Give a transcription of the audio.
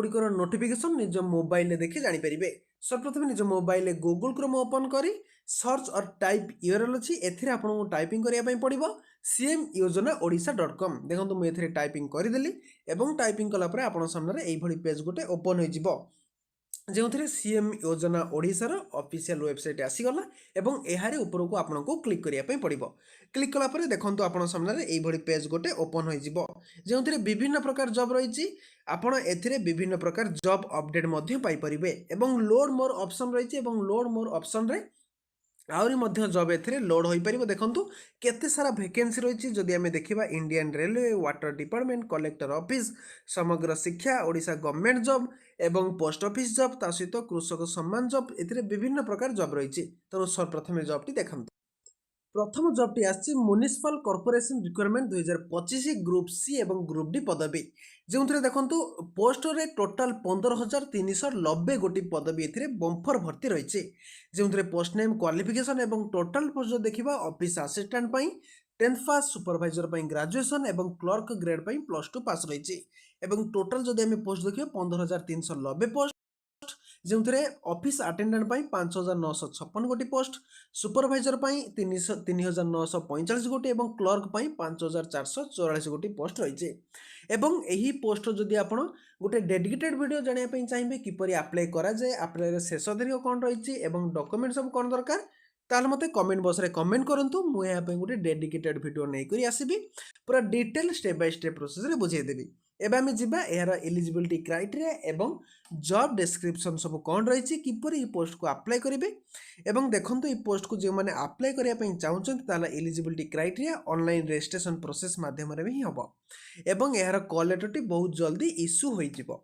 गुड़िकर notification निज mobile देखि जानीपर। सर्वप्रथम निज मोबाइल गूगल क्रोम ओपन करी सर्च और टाइप यूआरएल अच्छी एथिरे आपको टाइपिंग करने पड़ो सीएम योजना ओडिशा.com। देखो मुझे टाइपिंग करदेली एवं टाइपिंग कलापर आप सामने यही पेज गोटे ओपन हो जो सीएम योजना ओडिशार ऑफिशियल वेबसाइट आसीगला एवं एहारे ऊपर को आपको क्लिक करने पड़ो। क्लिक कलापर देखो आप सामने यही पेज गोटे ओपन हो जो विभिन्न प्रकार जॉब रही आपण एथिरे विभिन्न प्रकार जॉब अपडेट पाइपरिबे एवं लोड मोर ऑप्शन रही लोड मोर ऑप्शन रे आहरी मध्य जॉब एथिरे लोड हो पारिबो। देखंतु केते सारा वैकेंसी रही जदि आमे देखिबा Indian railway water department collector office समग्र शिक्षा ओडिशा गवर्नमेंट जॉब एवं पोस्ट ऑफिस जॉब ता सहित कृषक सम्मान जॉब एथिरे विभिन्न प्रकार जॉब रही। तेणु सर्वप्रथम जॉब टी देखंतु प्रथम जॉबटी आसी municipal corporation requirement 2025 group C एवं ग्रुप डी पदवी जो देखो पोस्ट रे टोटाल 15,390 गोटी पदवी ए बंफर भर्ती रही जो पोस्ट नेम क्वालिफिकेशन एवं टोटाल पोस्ट देखा ऑफिस असिस्टेंट 10th पास सुपरवाइजर ग्रेजुएशन एवं क्लर्क ग्रेड +2 पास रही टोटाल जदि आम पोस्ट देखिए 15,390 पोस्ट जो ऑफिस अटेंडेंट 5,956 गोटी पोस्ट सुपरवाइजर 3,945 गोटी और क्लर्क 5,444 गोटी पोस्ट रही यही पोस्ट जदि आप गोटे डेडिकेटेड वीडियो जानापी चाहिए किपरि अप्लाई करा जाए अप्लाई शेष दीर्घ कौन रही डॉक्यूमेंट सब कौन दरकार ताल मते कमेंट बॉक्स रे कमेंट करंतु मु यहाँ पे गोटे डेडिकेटेड वीडियो नहीं करी आसीबी पूरा detail step by step process रे बुझाई देबी। एबे आमे जिबा एहार एलिजिबिलिटी क्राइटेरिया एवं जॉब डिस्क्रिप्शन सब कौन रही किपरि पोस्ट को अप्लाई करेंगे एवं देखंतु ये पोस्ट को जो मैंने अप्लाई करने चाहते eligibility criteria online registration process माध्यम ही हम एवं यार कॉल लेटर टी बहुत जल्दी इश्यू हो